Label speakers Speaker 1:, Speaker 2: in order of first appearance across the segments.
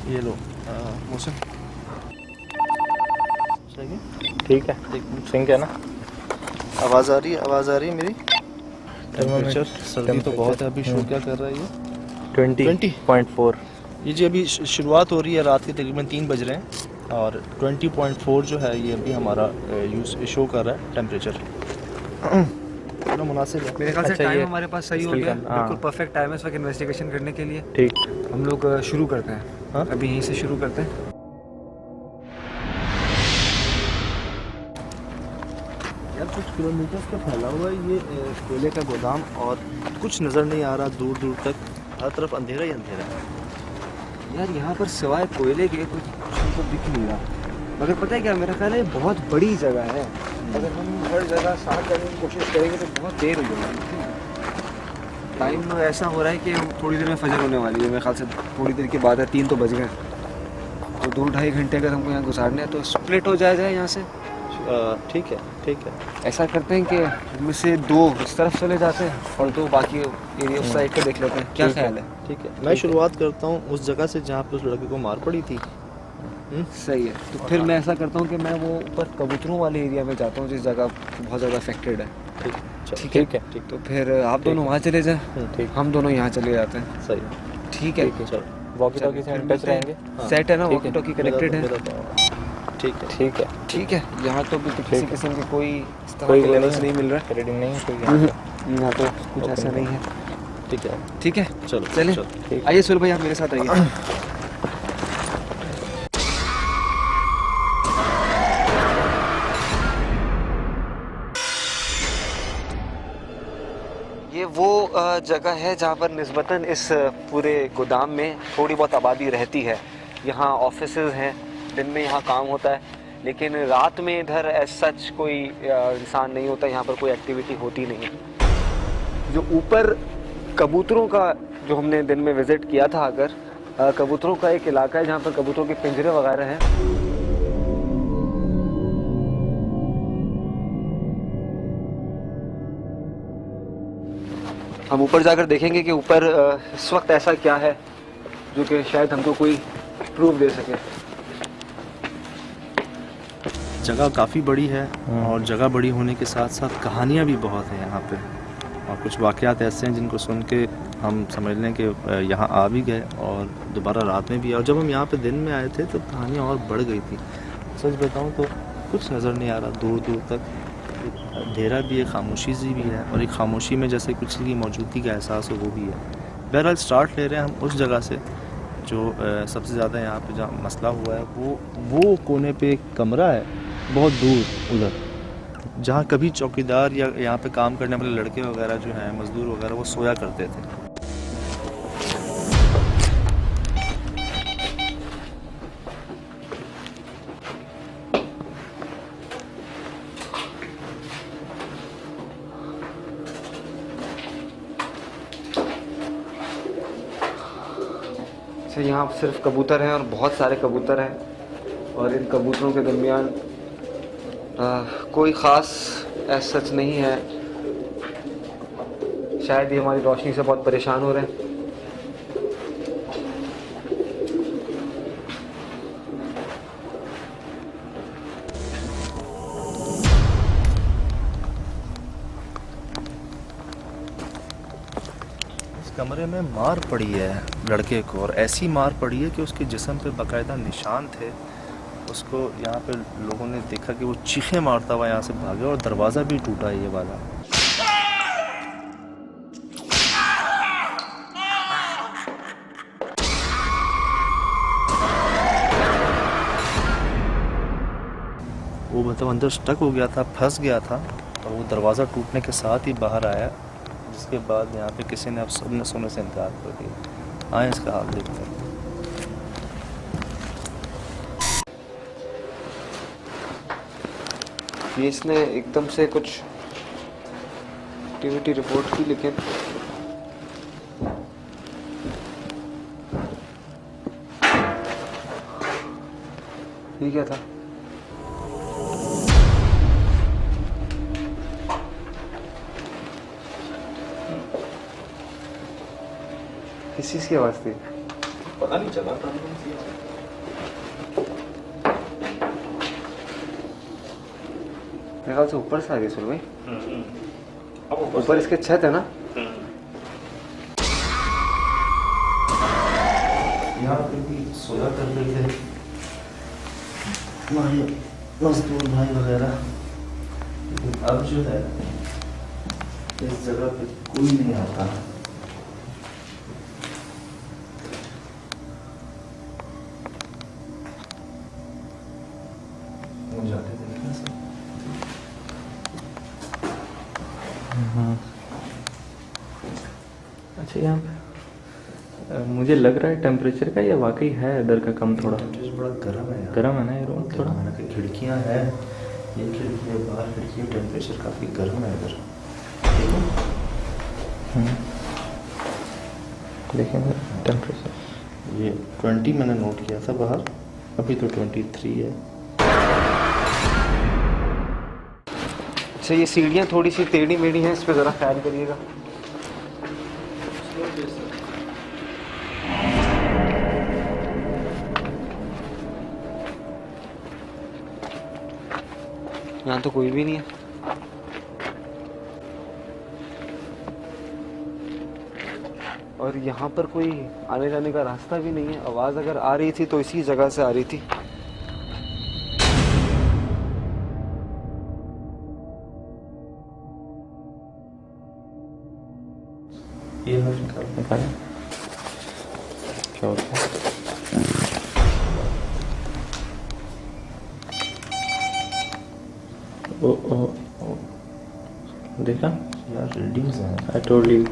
Speaker 1: ये लो मौसम सही है,
Speaker 2: ठीक है, सिंक है ना।
Speaker 1: आवाज़ आ रही है मेरी। टेम्परेचर सर्दी तो बहुत है, अभी शो क्या कर रहा है ये
Speaker 2: 20.4।
Speaker 1: ये जी अभी शुरुआत हो रही है, रात के तकरीबन 3 बज रहे हैं और 20.4 जो है ये अभी हमारा यूज शो कर रहा है टेम्परेचर। ना मुनासिब है
Speaker 3: मेरे ख्याल से
Speaker 2: अच्छा,
Speaker 3: टाइम
Speaker 2: ये
Speaker 3: हमारे पास सही हो गया, बिल्कुल परफेक्ट टाइम है इस वक्त इन्वेस्टिगेशन करने के लिए।
Speaker 2: ठीक।
Speaker 3: हम लोग शुरू करते हैं।
Speaker 1: हाँ?
Speaker 3: अभी यहीं से शुरू करते हैं।
Speaker 1: यार कुछ किलोमीटर का फैला हुआ है ये कोयले का गोदाम और कुछ नज़र नहीं आ रहा, दूर दूर तक हर तरफ अंधेरा ही अंधेरा है।
Speaker 3: यार यहाँ पर सिवाय कोयले के कुछ हमको दिख नहीं रहा, मगर पता है क्या, मेरा ख्याल है ये बहुत बड़ी जगह है। अगर हम हर जगह साफ करने की कोशिश करेंगे तो बहुत देर हो जाएगी। टाइम ऐसा हो रहा है कि थोड़ी देर में फजर होने वाली है, मेरे ख्याल से थोड़ी देर के बाद है, 3 तो बज गए, तो 2-2.5 घंटे अगर हमको यहाँ गुजारने हैं तो स्प्लिट हो जाए यहाँ से।
Speaker 1: ठीक है ठीक है,
Speaker 3: ऐसा करते हैं कि इनमें से 2 इस तरफ चले जाते हैं और 2 बाकी एरिया उस साइड का देख लेते हैं। क्या ख्याल है?
Speaker 1: ठीक है। मैं शुरुआत करता हूँ उस जगह से जहाँ पे उस लड़के को मार पड़ी थी।
Speaker 3: सही है, तो फिर मैं ऐसा करता हूँ कि मैं वो ऊपर कबूतरों वाले एरिया में जाता हूँ जिस जगह बहुत ज़्यादा अफेक्टेड है।
Speaker 1: ठीक
Speaker 3: ठीक है, तो फिर आप दोनों वहाँ चले जाएं,
Speaker 1: ठीक,
Speaker 3: हम दोनों यहाँ चले जाते हैं।
Speaker 1: सही
Speaker 3: ठीक है,
Speaker 1: चलो।
Speaker 2: वॉकी टॉकी से टच रहेंगे।
Speaker 3: सेट है ना,
Speaker 1: ठीक है,
Speaker 3: वॉकी टॉकी कनेक्टेड है।
Speaker 1: ठीक है
Speaker 2: ठीक है,
Speaker 3: ठीक है, यहाँ तो भी किसी किस्म की कोई इस तरह
Speaker 2: कोई
Speaker 3: का
Speaker 2: वो
Speaker 3: लेवल्स नहीं मिल रहा
Speaker 2: रीडिंग नहीं है कोई
Speaker 3: है।
Speaker 2: यहाँ पे।
Speaker 3: यहाँ तो कुछ ऐसा नहीं है।
Speaker 1: ठीक है
Speaker 3: ठीक है,
Speaker 1: चलो
Speaker 3: चलें।
Speaker 1: चलो।
Speaker 3: आइए सुल भाई, आप मेरे साथ आइए। ये वो जगह है जहाँ पर निस्बतन इस पूरे गोदाम में थोड़ी बहुत आबादी रहती है। यहाँ ऑफिसेज हैं, दिन में यहाँ काम होता है, लेकिन रात में इधर एज सच कोई इंसान नहीं होता, यहाँ पर कोई एक्टिविटी होती नहीं है। जो ऊपर कबूतरों का जो हमने दिन में विज़िट किया था, अगर कबूतरों का एक इलाका है जहाँ पर कबूतरों के पिंजरे वगैरह हैं। हम ऊपर जाकर देखेंगे कि ऊपर इस वक्त ऐसा क्या है जो कि शायद हमको कोई प्रूफ दे सके।
Speaker 1: जगह काफ़ी बड़ी है और जगह बड़ी होने के साथ साथ कहानियाँ भी बहुत हैं यहाँ पे, और कुछ वाक़यात ऐसे हैं जिनको सुन के हम समझ लें कि यहाँ आ भी गए और दोबारा रात में भी। और जब हम यहाँ पे दिन में आए थे तो कहानियाँ और बढ़ गई थी। सच बताऊँ तो कुछ नज़र नहीं आ रहा, दूर दूर तक अंधेरा भी है, खामोशी सी भी है, और एक खामोशी में जैसे कुछ की मौजूदगी का एहसास हो वो भी है। बहरहाल स्टार्ट ले रहे हैं हम उस जगह से जो सबसे ज़्यादा यहाँ पे जहाँ मसला हुआ है वो कोने पे एक कमरा है बहुत दूर उधर, जहाँ कभी चौकीदार या यहाँ पे काम करने वाले लड़के वगैरह जो हैं, मज़दूर वगैरह, वो सोया करते थे।
Speaker 3: अच्छा, यहाँ सिर्फ कबूतर हैं और बहुत सारे कबूतर हैं, और इन कबूतरों के दरमियान कोई ख़ास ऐसा सच नहीं है। शायद ये हमारी रोशनी से बहुत परेशान हो रहे हैं।
Speaker 1: कमरे में मार पड़ी है लड़के को, और ऐसी मार पड़ी है कि उसके जिस्म पे बाकायदा निशान थे। उसको यहाँ पे लोगों ने देखा कि वो चीखें मारता हुआ यहाँ से भागा, और दरवाज़ा भी टूटा है ये वाला। वो मतलब अंदर स्टक हो गया था, फंस गया था, और वो दरवाज़ा टूटने के साथ ही बाहर आया, जिसके बाद यहाँ पे किसी ने अब सबने सोने से इनकार कर दिया। आए इसका हाल देखते हैं।
Speaker 3: ये इसने एकदम से कुछ एक्टिविटी रिपोर्ट की, लेकिन ये क्या था? किस चीज़ की आवाज़ थी?
Speaker 1: पता नहीं चला प्रॉब्लम थी।
Speaker 3: मेरे ख्याल से ऊपर से आ गए सुर भाई। ऊपर इसके छत है ना।
Speaker 1: यहाँ पे भी सोया कर रहे थे हमारे मजदूर भाई वगैरह, लेकिन अब जो है इस जगह पे कोई नहीं आता। वो जाते थे ना सब।
Speaker 2: अच्छा यहाँ पे मुझे लग रहा है टेम्परेचर का या वाकई है इधर का कम थोड़ा?
Speaker 1: टेम्परेचर बड़ा गर्म है यार।
Speaker 2: गर्म है ना ये रूम थोड़ा?
Speaker 1: खिड़कियाँ हैं, ये खिड़की है, बाहर खिड़की है, टेम्परेचर काफ़ी गर्म है इधर।
Speaker 2: देखेंगे टेम्परेचर,
Speaker 1: ये 20 मैंने नोट किया था बाहर, अभी तो 23 है।
Speaker 3: अच्छा ये सीढ़ियाँ थोड़ी सी टेढ़ी मेढ़ी हैं, इस पे ज़रा ख्याल करिएगा। यहाँ तो कोई भी नहीं है। और यहाँ पर कोई आने जाने का रास्ता भी नहीं है। आवाज़ अगर आ रही थी तो इसी जगह से आ रही थी।
Speaker 1: ये
Speaker 2: निकालें क्या होता है? ओ ओ ओ देखा
Speaker 1: यार रीडिंग्स हैं।
Speaker 2: I told you.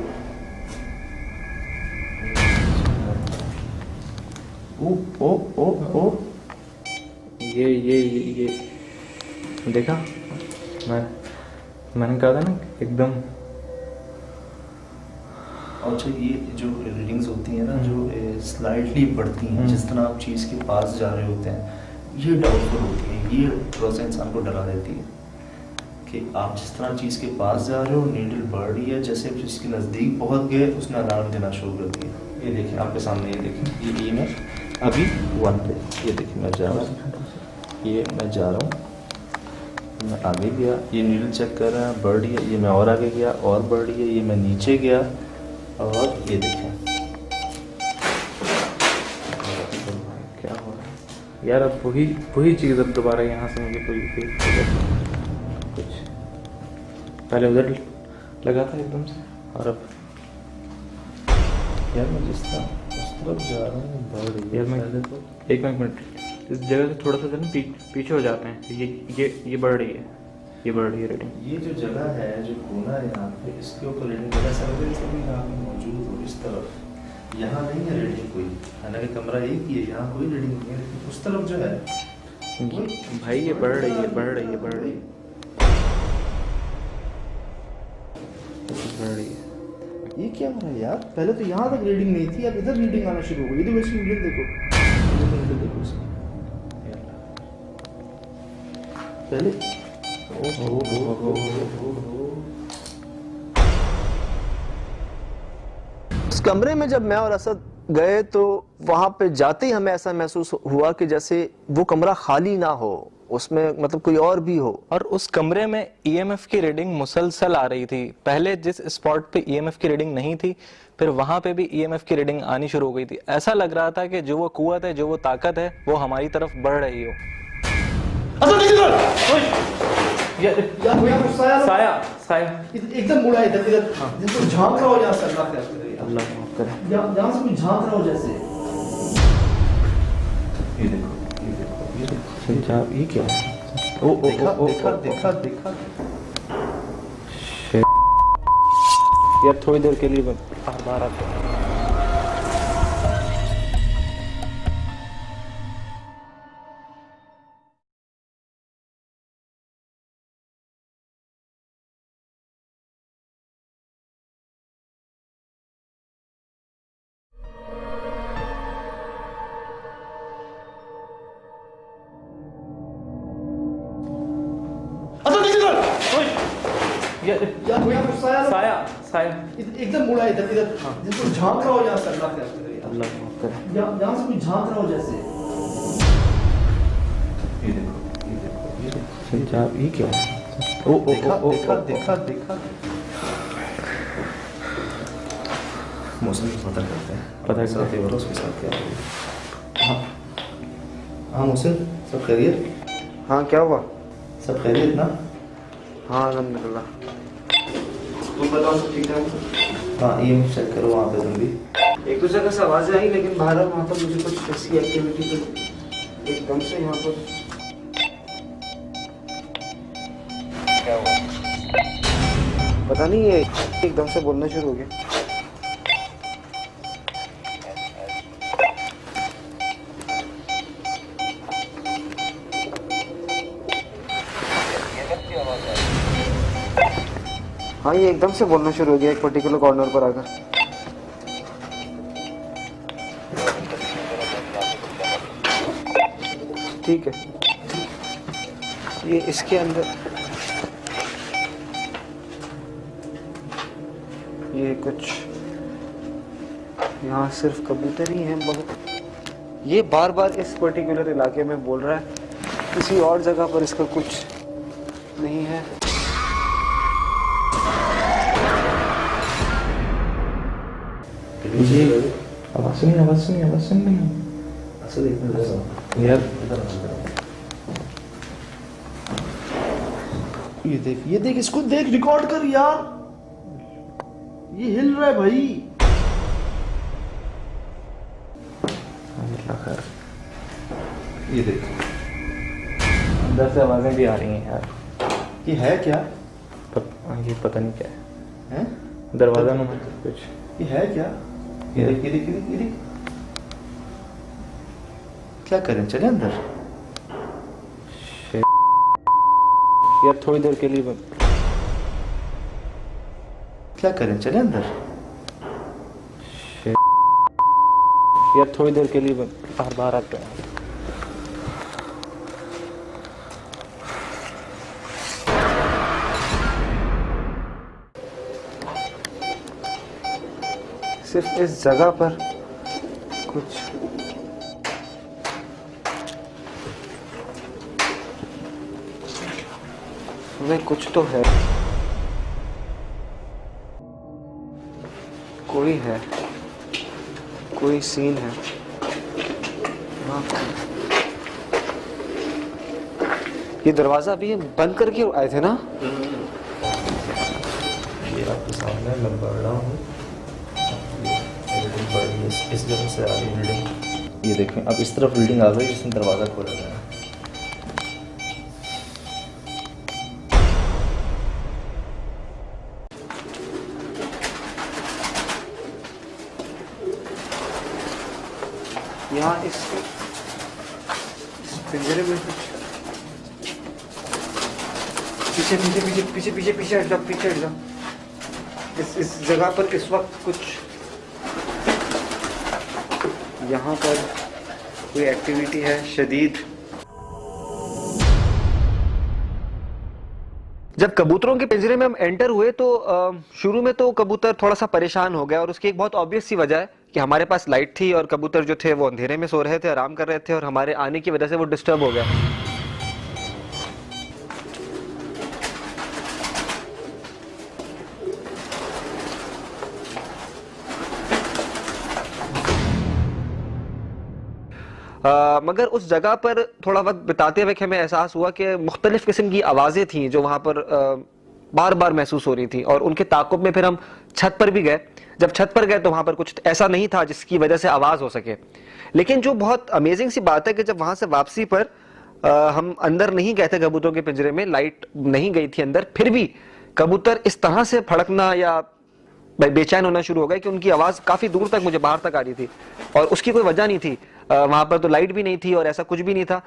Speaker 1: ओ ओ ओ ओ
Speaker 2: ये देखा, मैंने कहा था ना एकदम।
Speaker 1: अच्छा ये जो रीडिंग्स होती हैं ना, जो स्लाइडली बढ़ती हैं, जिस तरह आप चीज़ के पास जा रहे होते हैं, ये डाउटफुल होती है। ये थोड़ा सा इंसान को डरा देती है कि आप जिस तरह चीज़ के पास जा रहे हो, नीडल बढ़ रही है, जैसे आप जिसके नज़दीक पहुंच गए उसने अलार्म देना शुरू कर दिया। ये देखें आपके सामने, ये देखें, ये मैं अभी 1 पे, ये देखिए मैं जा रहा हूँ, ये मैं जा रहा हूँ, मैं आगे गया, ये नीडल चेक कर रहा है, बढ़ रही है, ये मैं और आगे गया और बढ़ रही है, ये मैं नीचे गया और ये देखें
Speaker 2: क्या हो रहा है यार? अब वही चीज़ अब दोबारा यहाँ से मुझे कोई कुछ पहले उधर लगा था एकदम से, और अब
Speaker 1: यार मैं जिस तरह उस तरफ जा रहा हूँ बढ़ रही है।
Speaker 2: यार मैं एक मिनट इस जगह से थोड़ा सा पीछे हो जाते हैं। ये बढ़ रही है, ये बढ़ रही है रेटिंग।
Speaker 1: ये जो जगह है, जो कोना है यहाँ पे, इसके ऊपर रेडिंग जैसा अगर कभी यहाँ पे मौजूद हो इस तरफ, यहाँ नहीं है रेडिंग कोई, हालांकि कमरा एक ही है, यहाँ कोई रेडिंग नहीं है, लेकिन उस तरफ जो है
Speaker 2: भाई ये बढ़ रही है, बढ़ रही है, बढ़ रही है, बढ़ रही है।
Speaker 1: ये क्या हो रहा है यार? पहले तो यहाँ तक रीडिंग नहीं थी, अब इधर रीडिंग आना शुरू हो गई। देखो इसकी रीडिंग देखो, देखो इसकी पहले।
Speaker 3: उस कमरे में जब मैं और असद गए तो वहां पे जाते ही हमें ऐसा महसूस हुआ कि जैसे वो कमरा खाली ना हो, उसमें मतलब कोई और भी हो।
Speaker 2: और उस कमरे में ईएमएफ की रीडिंग मुसलसल आ रही थी। पहले जिस स्पॉट पे ईएमएफ की रीडिंग नहीं थी, फिर वहां पे भी ईएमएफ की रीडिंग आनी शुरू हो गई थी। ऐसा लग रहा था कि जो वो कुव्वत है, जो वो ताकत है, वो हमारी तरफ बढ़ रही हो। साया
Speaker 1: एकदम मुड़ा इधर जिसको झांक रहा हो, यहाँ से अल्लाह
Speaker 2: अल्लाह माफ करे।
Speaker 1: यहाँ से कुछ झांक रहा हो जैसे। ये देखो,
Speaker 2: ये क्या है?
Speaker 1: देखा
Speaker 2: यार थोड़ी देर के लिए बाहर आते हैं।
Speaker 1: साया
Speaker 2: साया
Speaker 1: एकदम मुड़ा इधर जिसको झांक रहा हो, यहाँ से अल्लाह
Speaker 2: अल्लाह
Speaker 3: करें।
Speaker 1: यहाँ से कुछ झांक रहा हो जैसे। ये देखो, ये देखो, ये देखो।
Speaker 2: ये क्या?
Speaker 1: देखा। मौसम की पता करते हैं,
Speaker 2: पता
Speaker 1: साथ
Speaker 2: करते हैं।
Speaker 1: और उसके साथ क्या। हाँ मौसम, सब खैरियत?
Speaker 3: हाँ क्या हुआ?
Speaker 1: सब खैरियत ना?
Speaker 3: हाँ अल्हम्दुलिल्लाह। तुम बताओ सब ठीक ठाक?
Speaker 1: हाँ EMF चेक करो वहाँ पे तुम भी।
Speaker 3: एक दो जगह से आवाज़ें आई लेकिन बाहर वहाँ पर मुझे कुछ ऐसी एक्टिविटी तो एकदम से यहाँ पर क्या हुआ पता नहीं, ये एकदम से बोलना शुरू हो गया। हाँ ये एकदम से बोलना शुरू हो गया एक पर्टिकुलर कॉर्नर पर आकर। ठीक है, ये इसके अंदर ये कुछ यहाँ सिर्फ कबूतर ही हैं बहुत। ये बार बार इस पर्टिकुलर इलाके में बोल रहा है, किसी और जगह पर इसका कुछ नहीं है।
Speaker 2: आवाज सुनिए।
Speaker 1: अच्छा देखना
Speaker 2: यार
Speaker 1: ये देख इसको देख, रिकॉर्ड कर यार, ये हिल रहा है भाई। ये देख,
Speaker 2: अंदर से आवाजें भी आ रही हैं यार।
Speaker 1: ये है क्या?
Speaker 2: ये पता नहीं क्या
Speaker 1: है?
Speaker 2: दरवाजा नुमा कुछ।
Speaker 1: ये है क्या? ये देख। क्या करें, चले अंदर?
Speaker 2: यार थोड़ी देर के लिए
Speaker 1: क्या करें, चले अंदर?
Speaker 2: यार थोड़ी देर के लिए बाहर आते हैं।
Speaker 3: सिर्फ इस जगह पर कुछ कुछ तो है, कोई है, कोई सीन है। ये दरवाजा अभी बंद करके आए थे ना?
Speaker 1: ये आपके सामने मैं पढ़ रहा हूँ, इस जगह से आ रही बिल्डिंग। ये देखें, अब इस तरफ बिल्डिंग आ गई जिसने दरवाज़ा खोला गया।
Speaker 3: यहाँ इस पिंजरे में कुछ पीछे हट जाओ। इस जगह पर इस वक्त कुछ यहाँ पर कोई एक्टिविटी है शदीद। जब कबूतरों के पिंजरे में हम एंटर हुए तो शुरू में तो कबूतर थोड़ा सा परेशान हो गया, और उसकी एक बहुत ऑब्वियस सी वजह है कि हमारे पास लाइट थी और कबूतर जो थे वो अंधेरे में सो रहे थे, आराम कर रहे थे, और हमारे आने की वजह से वो डिस्टर्ब हो गया। मगर उस जगह पर थोड़ा वक्त बिताते हुए हमें एहसास हुआ कि मुख्तलिफ किस्म की आवाज़ें थीं जो वहाँ पर बार बार महसूस हो रही थी, और उनके ताक़ुब में फिर हम छत पर भी गए। जब छत पर गए तो वहाँ पर कुछ ऐसा नहीं था जिसकी वजह से आवाज़ हो सके। लेकिन जो बहुत अमेजिंग सी बात है कि जब वहाँ से वापसी पर हम अंदर नहीं गए थे कबूतरों के पिंजरे में, लाइट नहीं गई थी अंदर, फिर भी कबूतर इस तरह से फड़कना या बेचैन होना शुरू हो गए कि उनकी आवाज़ काफ़ी दूर तक मुझे बाहर तक आ रही थी, और उसकी कोई वजह नहीं थी। वहाँ पर तो लाइट भी नहीं थी और ऐसा कुछ भी नहीं था।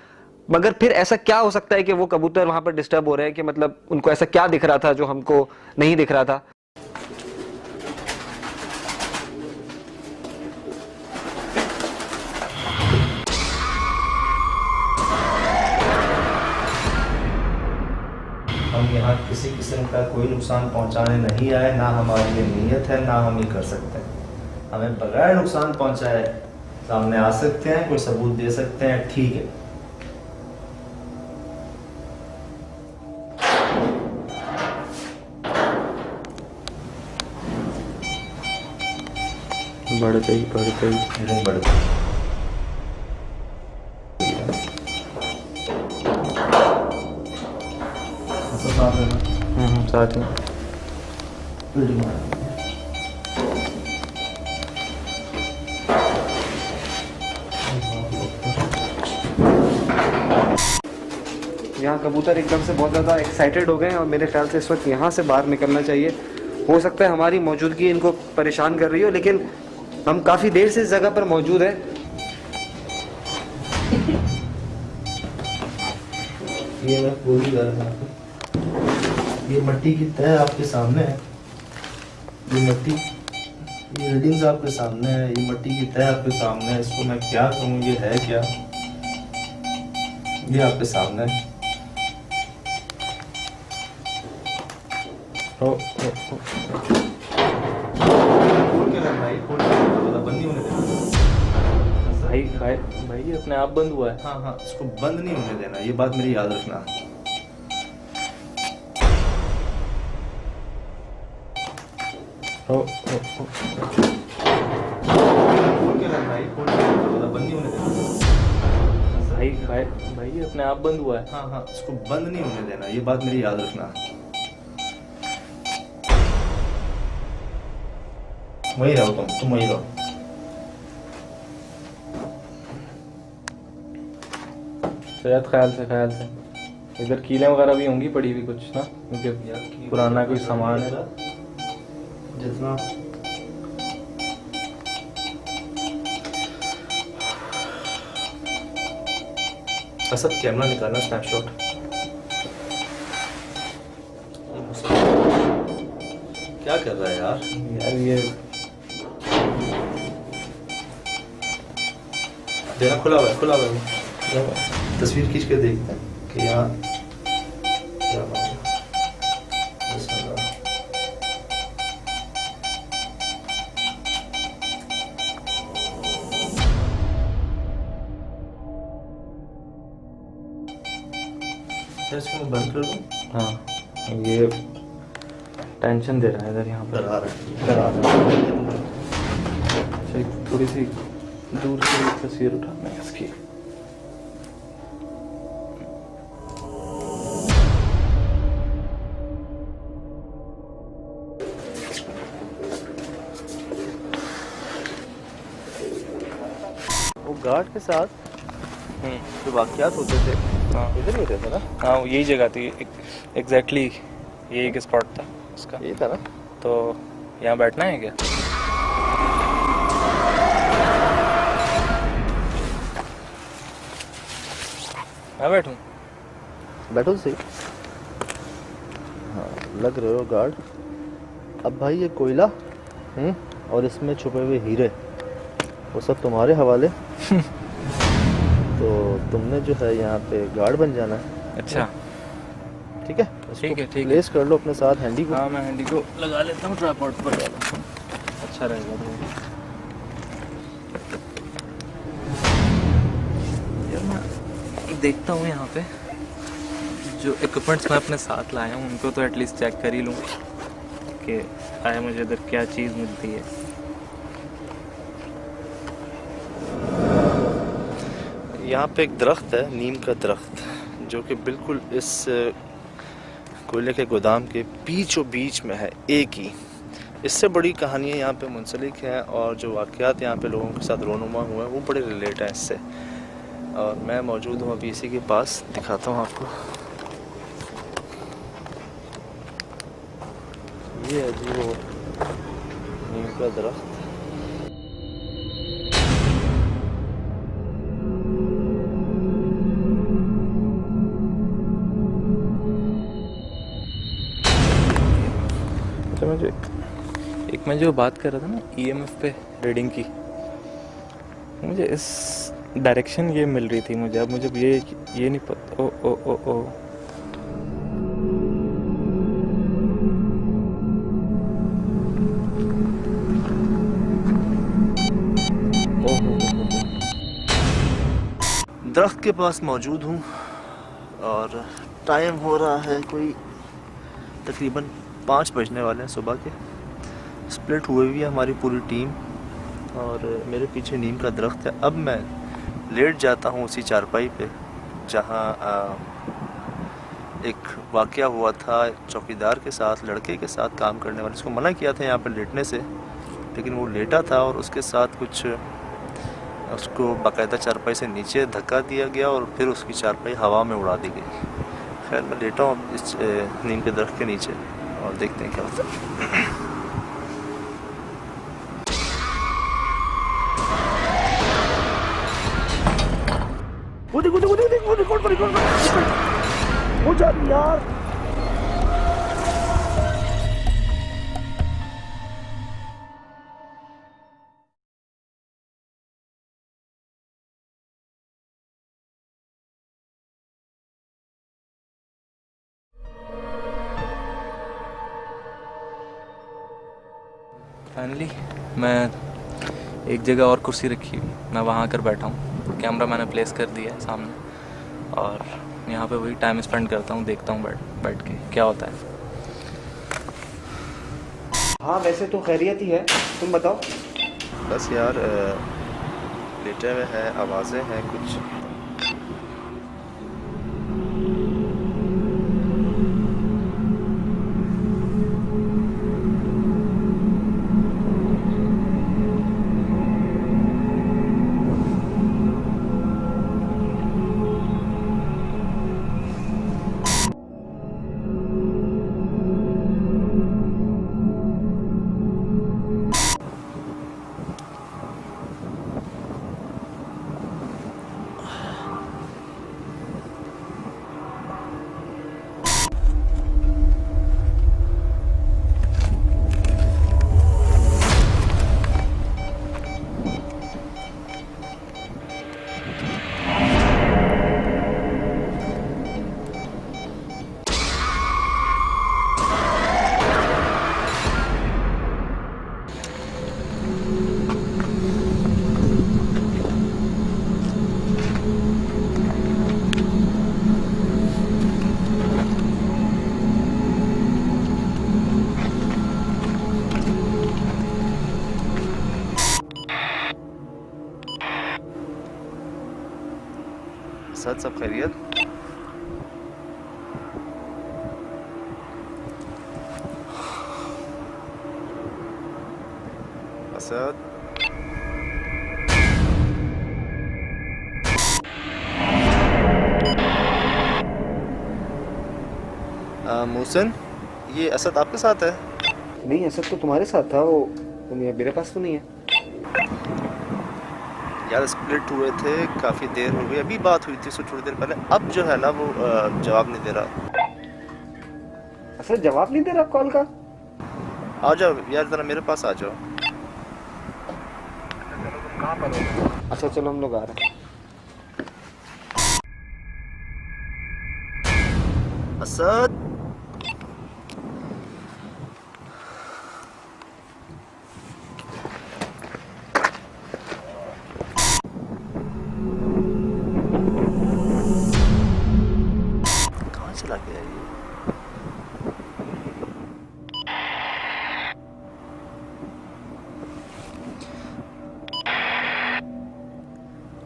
Speaker 3: मगर फिर ऐसा क्या हो सकता है कि वो कबूतर वहाँ पर डिस्टर्ब हो रहे हैं, कि मतलब उनको ऐसा क्या दिख रहा था जो हमको नहीं दिख रहा था।
Speaker 1: हम यहाँ किसी किस्म का कोई नुकसान पहुँचाने नहीं आए, ना हमारी ये नीयत है, ना हम ये कर सकते हैं। हमें बगैर नुकसान पहुँचाए सामने आ सकते हैं, कोई सबूत दे सकते हैं, ठीक है।
Speaker 2: बढ़ गई
Speaker 1: रीडिंग बढ़ गई। ऐसा साफ रहना।
Speaker 2: साथ में
Speaker 1: रीडिंग बढ़ गई।
Speaker 3: यहाँ कबूतर एकदम से बहुत ज़्यादा एक्साइटेड हो गए हैं और मेरे ख्याल से इस वक्त यहाँ से बाहर निकलना चाहिए। हो सकता है हमारी मौजूदगी इनको परेशान कर रही हो, लेकिन हम काफ़ी देर से इस जगह पर मौजूद हैं।
Speaker 1: ये मैं पूरी कर रहा हूँ। ये मट्टी की तह आपके सामने है। ये मट्टी, ये रीडिंग्स आपके सामने है। ये मट्टी की तह आपके सामने है। इसको मैं क्या कहूँ, ये है क्या? ये आपके सामने है। खोल के रखना, ये खोल के रखना, बंद नहीं होने देना।
Speaker 2: भाई ये अपने आप बंद हुआ है।
Speaker 1: हाँ हाँ, इसको बंद नहीं होने देना, ये बात मेरी याद रखना। खोल के रखना, ये खोल के रखना, बंद नहीं होने देना।
Speaker 2: भाई ये अपने आप बंद हुआ है।
Speaker 1: हाँ हाँ, इसको बंद नहीं होने देना, ये बात मेरी याद रखना। वही रहो, तुम वही रहो।
Speaker 2: शायद ख्याल से इधर कीलें वगैरह भी होंगी पड़ी हुई कुछ ना, क्योंकि पुराना कोई सामान है।
Speaker 1: जितना असद कैमरा निकालना, स्नैपशॉट। क्या कर रहा है यार
Speaker 2: ये
Speaker 1: देना, खुला हुआ है। तस्वीर खींच के देखते हैं कि यहाँ क्या बात है। इसको मैं बंद कर दूं?
Speaker 2: हाँ, ये टेंशन दे रहा है इधर, यहाँ पर
Speaker 1: डरा रहा है।
Speaker 2: थोड़ी सी दूर से एक तस्वीर उठाना है इसकी।
Speaker 1: वो गार्ड के साथ जो वाकयात होते थे,
Speaker 2: हाँ
Speaker 1: इधर ही रहता ना?
Speaker 2: हाँ, यही जगह थी एग्जैक्टली, ये एक स्पॉट था उसका।
Speaker 1: यही था ना?
Speaker 2: तो यहाँ बैठना है क्या? मैं बैठूं?
Speaker 1: बैठो तो सही। हाँ, लग रहे हो गार्ड। अब भाई ये कोयला और इसमें छुपे हुए हीरे, वो सब तुम्हारे हवाले। तो तुमने जो है यहाँ पे गार्ड बन जाना है।
Speaker 2: अच्छा,
Speaker 1: ठीक है?
Speaker 2: ठीक है।
Speaker 1: प्लेस कर लो अपने साथ हैंडी को।
Speaker 2: हाँ, मैं हैंडी को लगा लेता हूँ, ट्राइपॉड पर लगा लेता हूँ, अच्छा रहेगा। यार मैं देखता हूँ यहाँ पे जो इक्विपमेंट्स मैं अपने साथ लाया हूँ उनको तो एटलीस्ट चेक कर ही लूँ कि आया मुझे इधर क्या चीज़ मिलती है।
Speaker 1: यहाँ पे एक दरख्त है, नीम का दरख्त, जो कि बिल्कुल इस कोयले के गोदाम के बीचों बीच में है, एक ही। इससे बड़ी कहानियाँ यहाँ पे मुंसलिक हैं और जो वाक़यात यहाँ पे लोगों के साथ रोनुमा हुए हैं वो बड़े रिलेट हैं इससे। और मैं मौजूद हूँ अभी इसी के पास, दिखाता हूँ आपको। ये है जी वो नीम का दरख्त।
Speaker 2: अच्छा, मुझे एक मैं जो बात कर रहा था ना ईएमएफ पे रीडिंग की, मुझे इस डायरेक्शन ये मिल रही थी मुझे। अब मुझे ये नहीं पता। ओ ओ ओ ओ
Speaker 1: दरख्त के पास मौजूद हूँ और टाइम हो रहा है कोई तकरीबन 5 बजने वाले हैं सुबह के। स्प्लिट हुए हुई है हमारी पूरी टीम और मेरे पीछे नीम का दरख्त है। अब मैं लेट जाता हूँ उसी चारपाई पे जहाँ एक वाक़या हुआ था चौकीदार के साथ, लड़के के साथ काम करने वाले। उसको मना किया था यहाँ पर लेटने से, लेकिन वो लेटा था और उसके साथ कुछ उसको बाकायदा चारपाई से नीचे धक्का दिया गया और फिर उसकी चारपाई हवा में उड़ा दी गई। खैर मैं लेटा हूँ इस नीम के दरख्त के नीचे और देखते हैं क्या होता है। वो देखो देखो देखो वो रिकॉर्ड हो जा रही यार।
Speaker 2: फाइनली मैं एक जगह और कुर्सी रखी हुई, मैं वहाँ आकर बैठा हूँ। कैमरा मैंने प्लेस कर दिया है सामने और यहाँ पे वही टाइम स्पेंड करता हूँ, देखता हूँ बैठ के क्या होता है।
Speaker 3: हाँ वैसे तो खैरियत ही है, तुम बताओ।
Speaker 1: बस यार लेटे हुए हैं, आवाज़ें हैं कुछ। सच सब खैरियत? असद मोहसिन, ये असद आपके साथ है?
Speaker 3: नहीं, असद तो तुम्हारे साथ था, वो मेरे पास तो नहीं है।
Speaker 1: यार स्प्लिट हुए थे, काफ़ी देर हो गई, अभी बात हुई थी उससे थोड़ी देर पहले। अब जो है ना वो जवाब नहीं दे रहा।
Speaker 3: असद जवाब नहीं दे रहा कॉल का?
Speaker 1: आ जाओ यार ज़रा मेरे पास आ जाओ।
Speaker 3: कहाँ पर हो? अच्छा चलो हम लोग आ रहे हैं।
Speaker 1: असद कहाँ चला गया ये?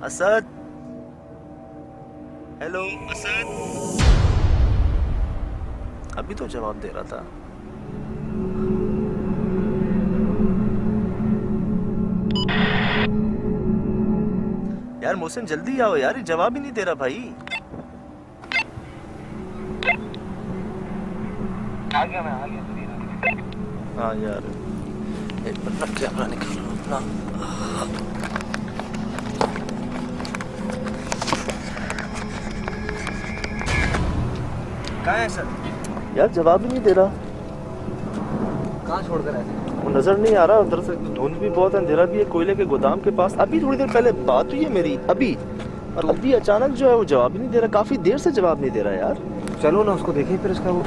Speaker 1: असद, हेलो असद। अभी तो जवाब दे रहा था। यार मोहसिन जल्दी आओ यार, ये जवाब ही नहीं दे रहा भाई।
Speaker 3: आ गया मैं, आ गया।
Speaker 1: हाँ यार एक मिनट कैमरा निकालो अपना।
Speaker 3: कहाँ है सर?
Speaker 1: यार जवाब ही नहीं दे रहा।
Speaker 3: कहाँ छोड़कर आए थे?
Speaker 1: वो नजर नहीं आ रहा, उधर से धुंध भी बहुत है, अंधेरा भी है, कोयले के गोदाम के पास। अभी थोड़ी देर पहले बात हुई है मेरी, अभी, और अभी अचानक जो है वो जवाब ही नहीं दे रहा। काफी देर से जवाब नहीं दे रहा यार।
Speaker 3: चलो ना उसको देखें फिर उसका वो।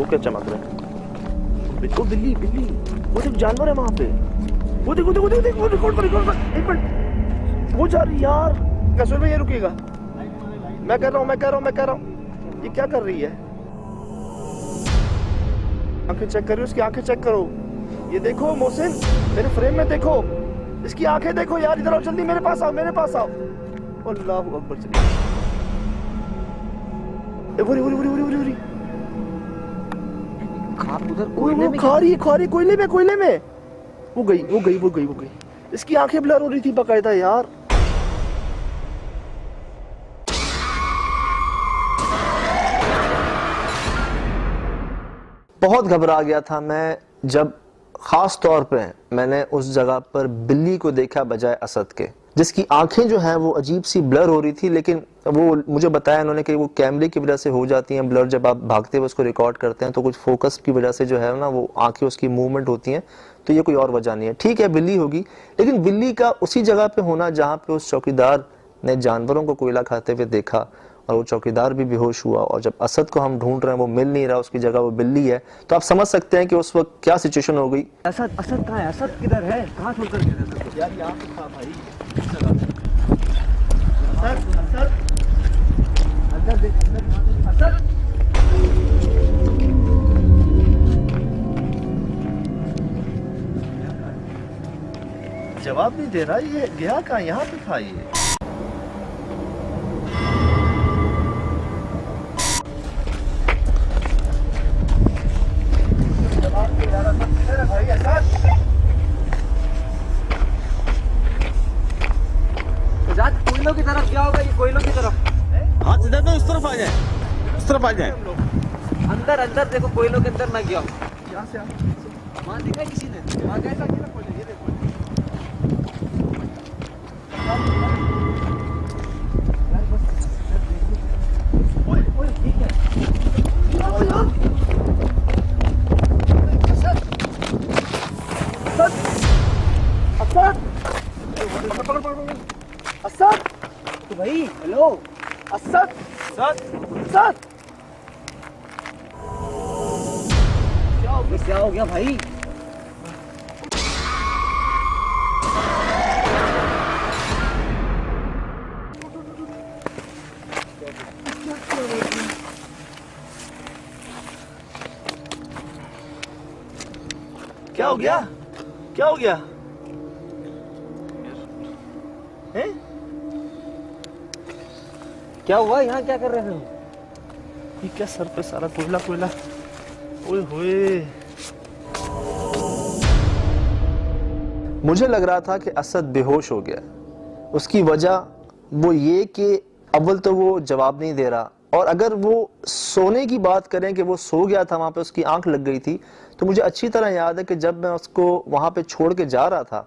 Speaker 1: वो क्या चमक रहा है? बिल्कुल बिल्ली बिल्ली, वो देख जानवर है वहाँ पे, वो देखो देखो देखो देखो, रिकॉर्ड पर एक मिनट, वो जा रही यार। कैसे में ये रुकेगा? मैं कर रहा हूँ, ये क्या कर रही है? आंखें चेक करो, उसकी आंखें चेक करो, ये देखो मोहसिन, मेरे फ्रेम में देखो, इसकी आंखें देखो यार। इधर आओ जल्दी, मेरे पास आओ, अल्लाहू अकबर। चलिए उधर खा रही कोयले में। वो गई। इसकी आंखें ब्लर हो रही थी बकायदा यार। बहुत घबरा गया था मैं जब खास तौर पे मैंने उस जगह पर बिल्ली को देखा बजाय असद के, जिसकी आंखें जो हैं वो अजीब सी ब्लर हो रही थी। लेकिन वो मुझे बताया इन्होंने कि वो कैमरे की वजह से हो जाती हैं ब्लर, जब आप भागते हुए उसको रिकॉर्ड करते हैं तो कुछ फोकस की वजह से जो है ना वो आंखें उसकी मूवमेंट होती हैं, तो ये कोई और वजह नहीं है। ठीक है बिल्ली होगी, लेकिन बिल्ली का उसी जगह पे होना जहाँ पे उस चौकीदार ने जानवरों को कोयला खाते हुए देखा और वो चौकीदार भी बेहोश हुआ, और जब असद को हम ढूंढ रहे हैं वो मिल नहीं रहा, उसकी जगह वो बिल्ली है, तो आप समझ सकते हैं कि उस वक्त क्या सिचुएशन हो गई।
Speaker 3: असद कहाँ है? असद किधर है? कहाँ छोड़कर गए?
Speaker 1: यार यहाँ पे था भाई, इस जगह पे। असद अंदर देख, असद जवाब नहीं दे रहा, ये गया कहाँ? यहाँ पे था ये।
Speaker 3: कोयलों की तरफ क्या होगा? ये कोयलों की तरफ
Speaker 4: हाथ सीधा तो उस तरफ आ जाए, उस तरफ आ जाए।
Speaker 3: अंदर देखो, कोयलों के अंदर ना गया।
Speaker 1: यहाँ से
Speaker 3: वहाँ देखा किसी ने? वहाँ कैसा किया कोयले? ये देखो। ठीक है।
Speaker 1: असद
Speaker 3: तो भाई हेलो
Speaker 1: असद
Speaker 3: क्या हो गया भाई?
Speaker 1: क्या हो गया? हैं?
Speaker 3: क्या हुआ? यहाँ क्या कर रहे हैं?
Speaker 1: ये क्या सर पे सारा कोयला? ओए होए। मुझे लग रहा था कि असद बेहोश हो गया। उसकी वजह वो ये कि अव्वल तो वो जवाब नहीं दे रहा, और अगर वो सोने की बात करें कि वो सो गया था, वहां पे उसकी आंख लग गई थी, तो मुझे अच्छी तरह याद है कि जब मैं उसको वहां पे छोड़ के जा रहा था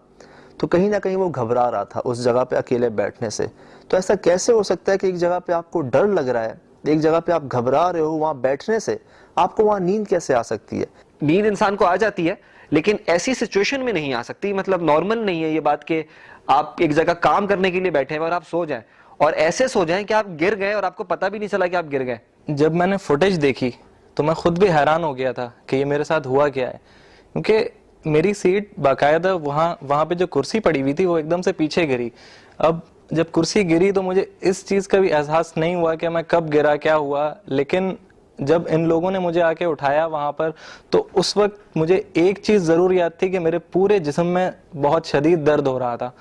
Speaker 1: तो कहीं ना कहीं वो घबरा रहा था उस जगह पे अकेले बैठने से। तो ऐसा कैसे हो सकता है कि एक जगह पे आपको डर लग रहा है, एक जगह पे आप घबरा रहे हो, वहां बैठने से आपको वहां नींद कैसे आ सकती है?
Speaker 3: नींद इंसान को आ जाती है, लेकिन ऐसी सिचुएशन में नहीं आ सकती। मतलब नॉर्मल नहीं है ये बात कि आप एक जगह काम करने के लिए बैठे हैं और आप सो जाएं, और ऐसे सो जाएं कि आप गिर गए और आपको पता भी नहीं चला कि आप गिर गए।
Speaker 2: जब मैंने फुटेज देखी तो मैं खुद भी हैरान हो गया था कि ये मेरे साथ हुआ क्या है, क्योंकि मेरी सीट बाकायदा वहां पे जो कुर्सी पड़ी हुई थी वो एकदम से पीछे गिरी। अब जब कुर्सी गिरी तो मुझे इस चीज का भी एहसास नहीं हुआ कि मैं कब गिरा, क्या हुआ, लेकिन जब इन लोगों ने मुझे आके उठाया वहां पर, तो उस वक्त मुझे एक चीज जरूर याद थी कि मेरे पूरे जिस्म में बहुत शदीद दर्द हो रहा था।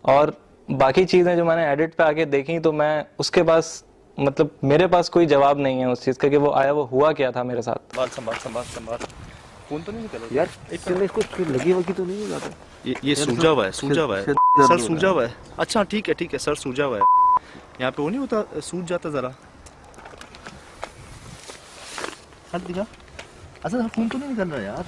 Speaker 2: और बाकी चीजें जो मैंने एडिट पे आके देखी तो मैं उसके पास, मतलब मेरे पास कोई जवाब नहीं है उस चीज का कि वो आया, वो हुआ क्या था मेरे साथ।
Speaker 1: संभाल फोन तो नहीं निकला
Speaker 3: यार इसको लगी वगी तो नहीं लगा?
Speaker 1: ये सूजा हुआ है सर, सूजा हुआ है। अच्छा ठीक है सर, सूजा हुआ है। यहाँ पे वो नहीं होता, सूज जाता जरा। हाथ दिखा। अच्छा खून तो नहीं निकल रहा यार।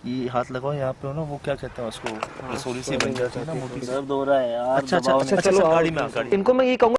Speaker 1: ये हाथ लगाओ यहाँ पे हो ना, वो क्या कहते हैं उसको, रसोली सी बन जाती है ना, मोटी सी।
Speaker 4: दर्द हो रहा है यार।
Speaker 1: अच्छा चलो गाड़ी में।
Speaker 3: इनको मैं ये कहूंगा